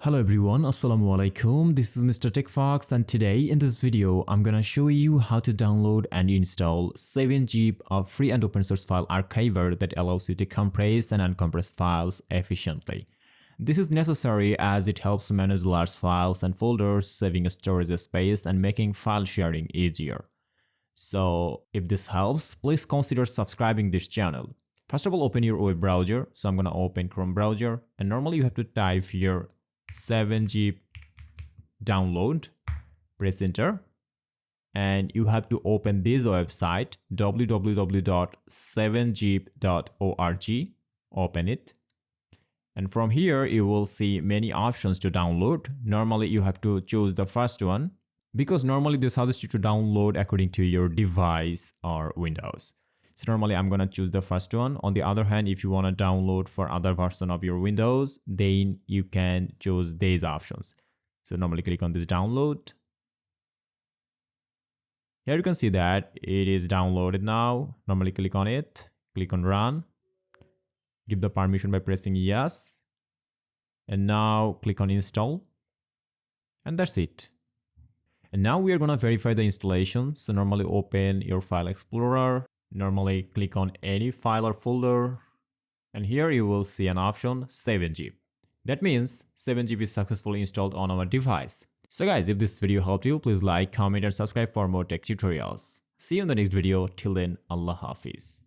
Hello everyone, Assalamu alaikum. This is Mr. TECHFOX and today in this video I'm gonna show you how to download and install 7-zip of free and open source file archiver that allows you to compress and uncompress files efficiently. This is necessary as it helps manage large files and folders, saving storage space and making file sharing easier. So if this helps, please consider subscribing this channel. First of all, open your web browser. So I'm gonna open Chrome browser and normally you have to type here 7-zip download, press enter, and you have to open this website www.7zip.org. Open it, and from here you will see many options to download. Normally you have to choose the first one because normally they suggest you to download according to your device or Windows. So normally I'm gonna choose the first one. On the other hand, if you wanna download for other version of your Windows, then you can choose these options. So normally click on this download. Here you can see that it is downloaded now. Normally click on it, click on run. Give the permission by pressing yes. And now click on install. And that's it. And now we are gonna verify the installation. So normally open your file explorer. Normally click on any file or folder, and here you will see an option 7-zip. That means 7-zip is successfully installed on our device. So guys, if this video helped you, please like, comment and subscribe for more tech tutorials. See you in the next video. Till then, Allah Hafiz.